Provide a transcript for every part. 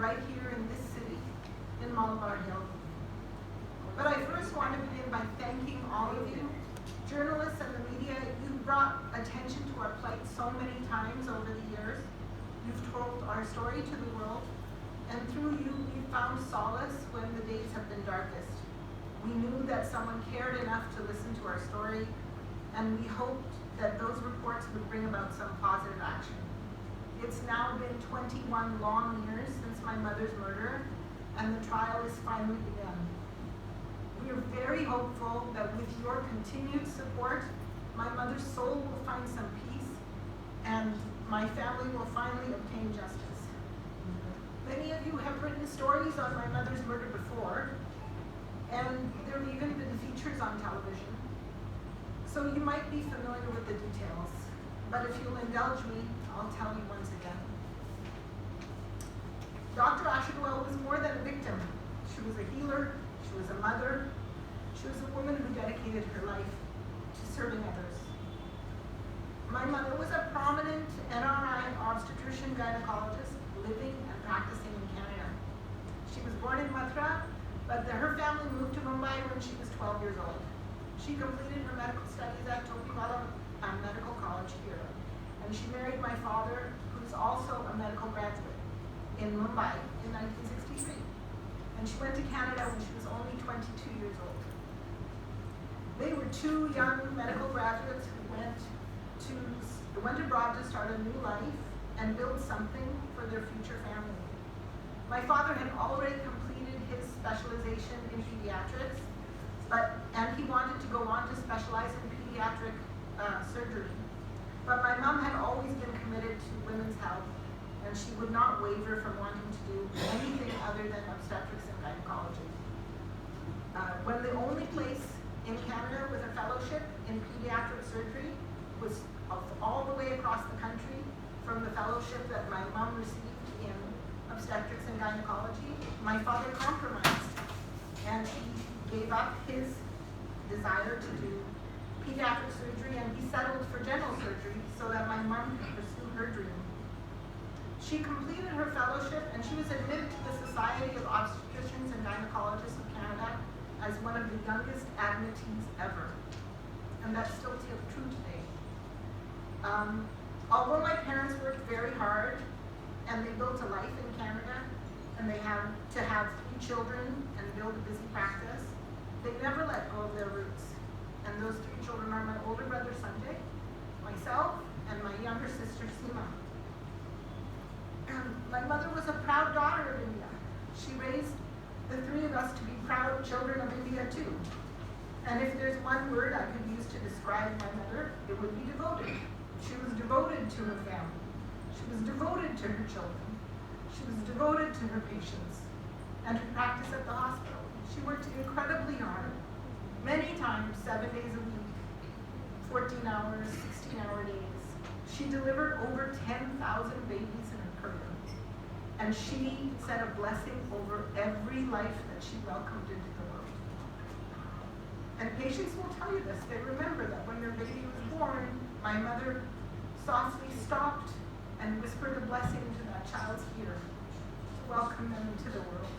right here in this city, in Malabar Hill. But I first want to begin by thanking all of you, journalists and the media. You've brought attention to our plight so many times over the years. You've told our story to the world, and through you, we found solace when the days have been darkest. We knew that someone cared enough to listen to our story, and we hoped that those reports would bring about some positive action. It's now been 21 long years since my mother's murder, and the trial is finally begun. We are very hopeful that with your continued support, my mother's soul will find some peace, and my family will finally obtain justice. Many of you have written stories on my mother's murder before, and there have even been features on television. So you might be familiar with the details, but if you'll indulge me, I'll tell you once again. Dr.Asha Goel was more than a victim. She was a healer, she was a mother, she was a woman who dedicated her life to serving others. My mother was a prominent NRI obstetrician gynecologist living and practicing in Canada. She was born in Mathura, but her family moved to Mumbai when she was 12 years old. She completed her medical studies at Topiwala Medical College here, and she married my father, who's also a medical graduate in Mumbai in 1963. And she went to Canada when she was only 22 years old. They were two young medical graduates who went abroad to start a new life and build something for their future family. My father had already completed his specialization in pediatrics, and he wanted to go on to specialize in pediatric surgery. But my mom had always been committed to women's health, and she would not waver from wanting to do anything other than obstetrics and gynecology. When the only place in Canada with a fellowship in pediatric surgery was all the way across the country from the fellowship that my mom received in obstetrics and gynecology, my father compromised, and he gave up his desire to do pediatric surgery, and he settled for general surgery so that my mom could pursue her dream. She completed her fellowship, and she was admitted to the Society of Obstetricians and Gynecologists of Canada as one of the youngest admittees ever. And that's still true today. Although my parents worked very hard, and they built a life in Canada, and they had to have 3 children and build a busy practice, they never let go of their roots. And those 3 children are my older brother Sanjay, myself, and my younger sister Seema. My mother was a proud daughter of India. She raised the 3 of us to be proud children of India too. And if there's one word I could use to describe my mother, it would be devoted. She was devoted to her family. She was devoted to her children. She was devoted to her patients and her practice at the hospital. She worked incredibly hard, many times 7 days a week, 14 hours, 16-hour days. She delivered over 10,000 babies in her career. And she said a blessing over every life that she welcomed into the world. And patients will tell you this. They remember that when their baby was born, my mother softly stopped and whispered a blessing to that child's ear to welcome them into the world.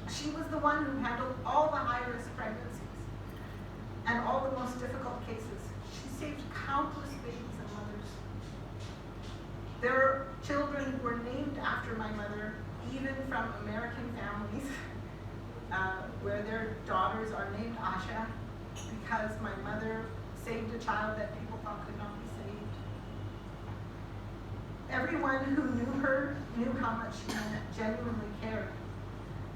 She was the one who handled all the high-risk pregnancies and all the most difficult cases. She saved countless babies and mothers. There are children who were named after my mother, even from American families, where their daughters are named Asha because my mother saved a child that people thought could not be saved. Everyone who knew her knew how much she genuinely cared.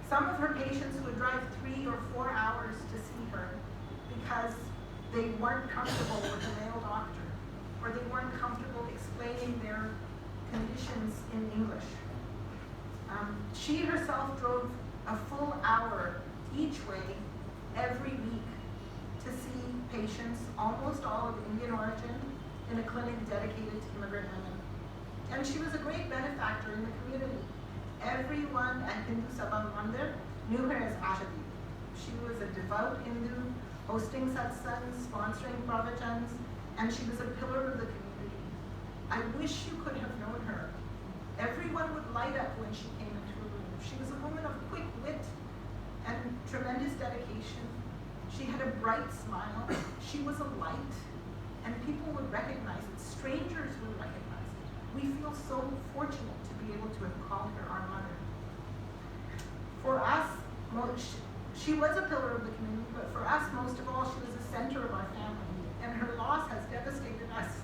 Some of her patients would drive 3 or 4 hours to see her because they weren't comfortable with a male doctor, or they weren't comfortable explaining their conditions in English. She herself drove a full hour each way every week to see patients, almost all of Indian origin, in a clinic dedicated to immigrant women. And she was a great benefactor in the community. Everyone at Hindu Sabha Mandir knew her as Asha. She was a devout Hindu, hosting satsangs, sponsoring pravachans, and she was a pillar of the community. I wish you could have known her. Everyone would light up when she came into a room. She was a woman of quick wit and tremendous dedication. She had a bright smile. She was a light, and people would recognize it. Strangers would recognize it. We feel so fortunate to be able to have called her our mother. For us, she was a pillar of the community, but for us, most of all, she was the center of our family, and her loss has devastated us.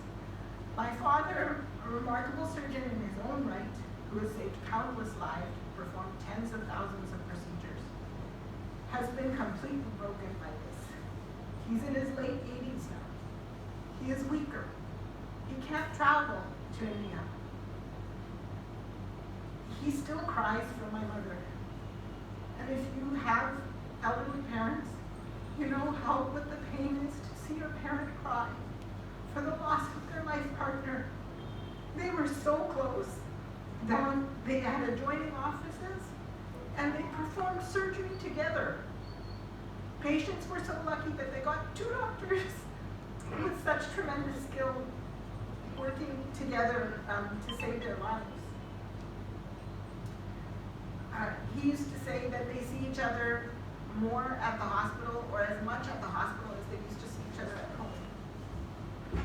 My father, a remarkable surgeon in his own right, who has saved countless lives, performed tens of thousands of procedures, has been completely broken by this. He's in his late 80s now. He is weaker. He can't travel to India. He still cries for my mother. And if you have elderly parents, you know how what the pain is to see your parent cry for the loss of their life partner. They were so close that they had adjoining offices and they performed surgery together. Patients were so lucky that they got two doctors with such tremendous skill working together to save their lives. He used to say that they see each other more at the hospital, or as much at the hospital as they used to see each other at home.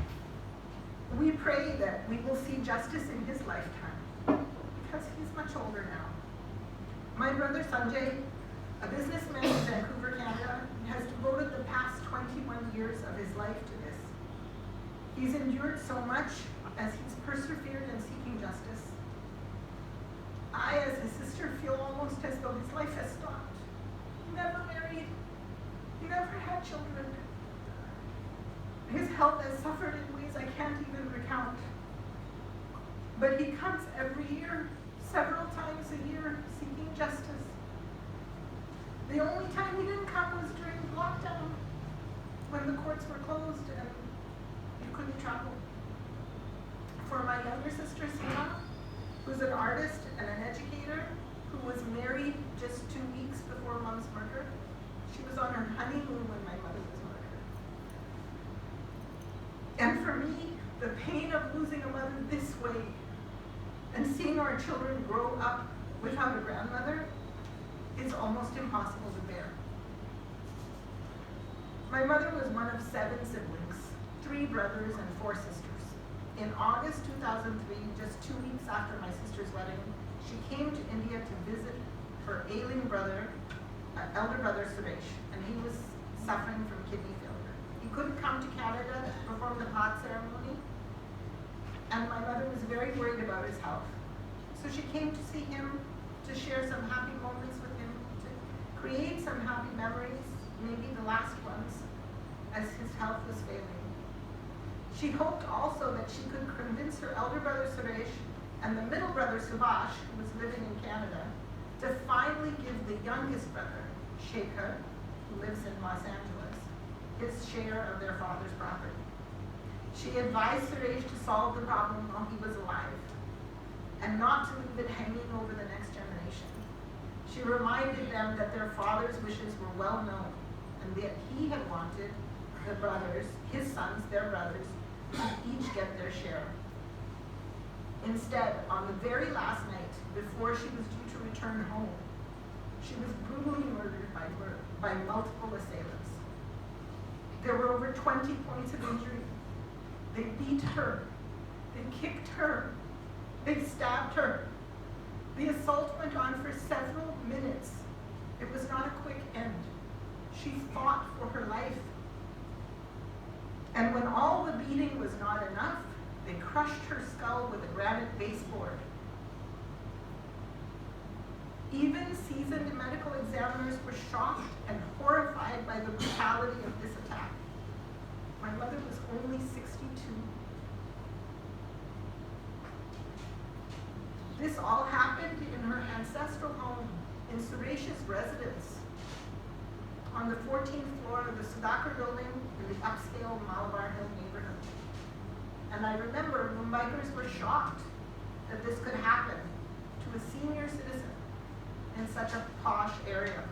We pray that we will see justice in his lifetime, because he's much older now. My brother Sanjay, a businessman in Vancouver, Canada, has devoted the past 21 years of his life to this. He's endured so much as he's persevered in seeking justice. I, as his sister, feel almost as though his life has stopped. He never married. He never had children. His health has suffered in ways I can't even recount. But he comes every year, several times a year, seeking justice. The only time he didn't come was during lockdown, when the courts were closed and you couldn't travel. For my younger sister, Sina, who's an artist and an educator, who was married just 2 weeks before Mom's murder. She was on her honeymoon when my mother was murdered. And for me, the pain of losing a mother this way and seeing our children grow up without a grandmother is almost impossible to bear. My mother was one of 7 siblings, 3 brothers and 4 sisters. In August 2003, just 2 weeks after my sister's wedding, she came to India to visit her ailing brother, elder brother Suresh, and he was suffering from kidney failure. He couldn't come to Canada to perform the pot ceremony, and my mother was very worried about his health. So she came to see him, to share some happy moments with him, to create some happy memories, maybe the last ones, as his health was failing. She hoped also that she could convince her elder brother Suresh and the middle brother Subhash, who was living in Canada, to finally give the youngest brother, Shekhar, who lives in Los Angeles, his share of their father's property. She advised Suresh to solve the problem while he was alive, and not to leave it hanging over the next generation. She reminded them that their father's wishes were well known, and that he had wanted the brothers, his sons, their brothers, to each get their share. Instead, on the very last night, before she was due to return home, she was brutally murdered by multiple assailants. There were over 20 points of injury. They beat her, they kicked her, they stabbed her. The assault went on for several minutes. It was not a quick end. She fought for her life. And when all the beating was not enough, they crushed her skull with a granite baseboard. Even seasoned medical examiners were shocked and horrified by the brutality of this attack. My mother was only 62. This all happened in her ancestral home, in Suresh's residence, on the 14th floor of the Sudhakar building in the upscale Malabar Hill neighborhood. And I remember Mumbaikars were shocked that this could happen to a senior citizen in such a posh area.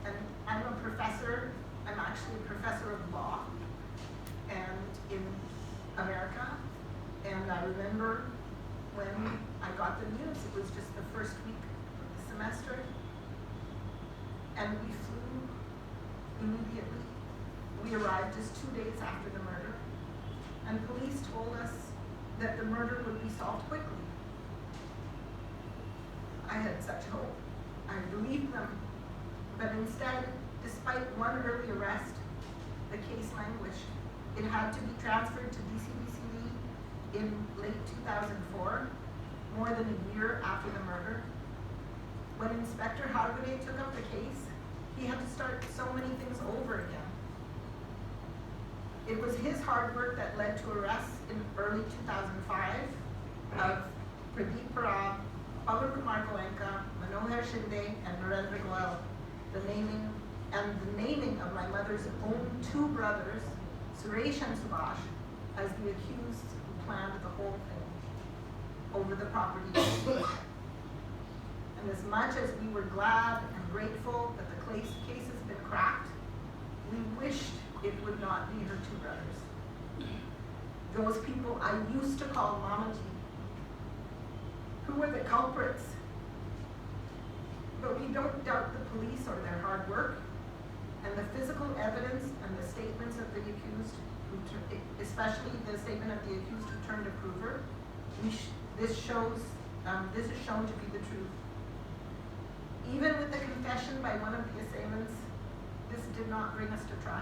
And I'm a professor, I'm actually a professor of law, and in America. And I remember when I got the news, it was just the first week of the semester. And we flew immediately. We arrived just 2 days after the murder. And police told us that the murder would be solved quickly. I had such hope. I believed them. But instead, despite one early arrest, the case languished. It had to be transferred to DCBCD in late 2004, more than a year after the murder. When Inspector Hargode took up the case, he had to start so many things over again. It was his hard work that led to arrests in early 2005 of Pradeep Parab, Pawan Kumar Goenka, Manohar Shinde, and Narendra Goel. The naming of my mother's own two brothers, Suresh and Subhash, as the accused who planned the whole thing over the property. And as much as we were glad and grateful that the case has been cracked, we wished it would not be her two brothers. Those people I used to call Mamaji, who were the culprits. But we don't doubt the police or their hard work, and the physical evidence and the statements of the accused, especially the statement of the accused who turned approver, this is shown to be the truth. Even with the confession by one of the assailants, this did not bring us to trial.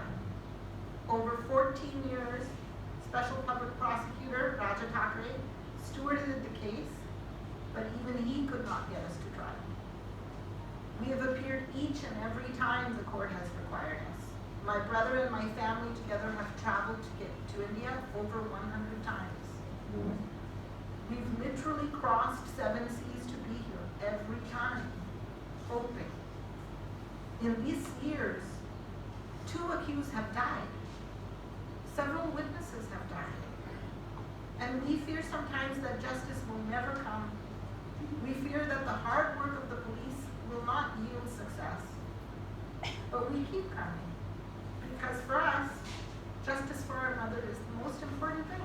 Over 14 years, Special Public Prosecutor Raja Thackeray stewarded the case, but even he could not get us to trial. We have appeared each and every time the court has required us. My brother and my family together have traveled to get to India over 100 times. We've literally crossed 7 seas to be here every time, hoping. In these years, 2 accused have died. Several witnesses have died. And we fear sometimes that justice will never come. We fear that the hard work of the police will not yield success. But we keep coming. Because for us, justice for our mother is the most important thing.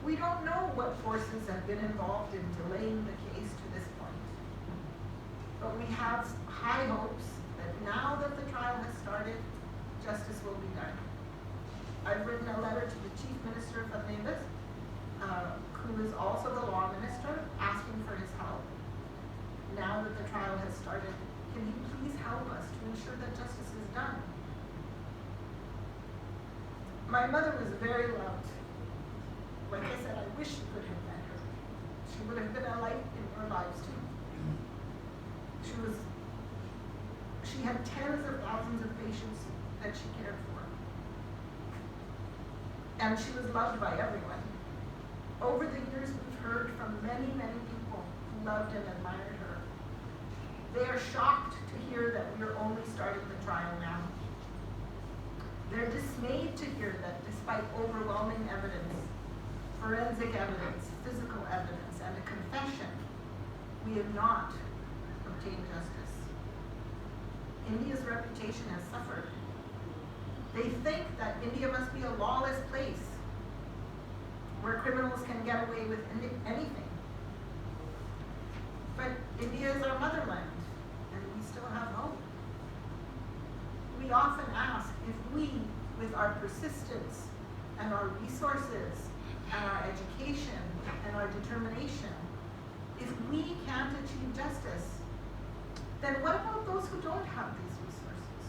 We don't know what forces have been involved in delaying the case to this point. But we have high hopes that now that the trial has started, justice will be done. I've written a letter to the Chief Minister of Fadnevis, who is also the law minister, asking for his help. Now that the trial has started, can he please help us to ensure that justice is done? My mother was very loved. Like I said, I wish you could have met her. She would have been a light in your lives too. She had tens of thousands of patients that she cared for. And she was loved by everyone. Over the years, we've heard from many, many people who loved and admired her. They are shocked to hear that we are only starting the trial now. They're dismayed to hear that despite overwhelming evidence, forensic evidence, physical evidence, and a confession, we have not obtained justice. India's reputation has suffered. They think that India must be a lawless place where criminals can get away with anything. But India is our motherland, and we still have hope. We often ask if we, with our persistence and our resources and our education and our determination, if we can't achieve justice, then what about those who don't have these resources?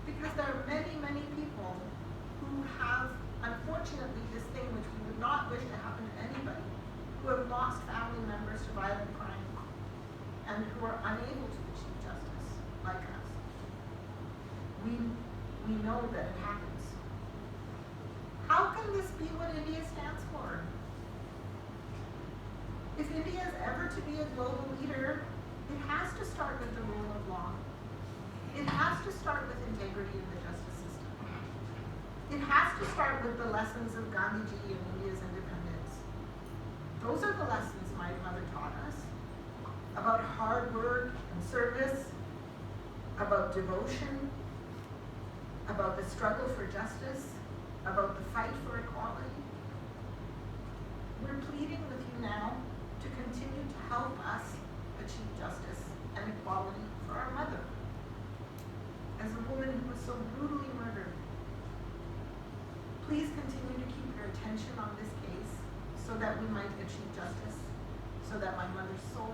Because there are many, many people who have, unfortunately, this thing which we would not wish to happen to anybody, who have lost family members to violent crime and who are unable to achieve justice, like us. We know that it happens. How can this be what India stands for? If India is ever to be a global leader, it has to start with the rule of law. It has to start with integrity in the justice system. It has to start with the lessons of Gandhiji and India's independence. Those are the lessons my mother taught us about hard work and service, about devotion, about the struggle for justice, about the fight for equality. We're pleading with you now to continue to help us achieve justice and equality for our mother, as a woman who was so brutally murdered. Please continue to keep your attention on this case so that we might achieve justice, so that my mother's soul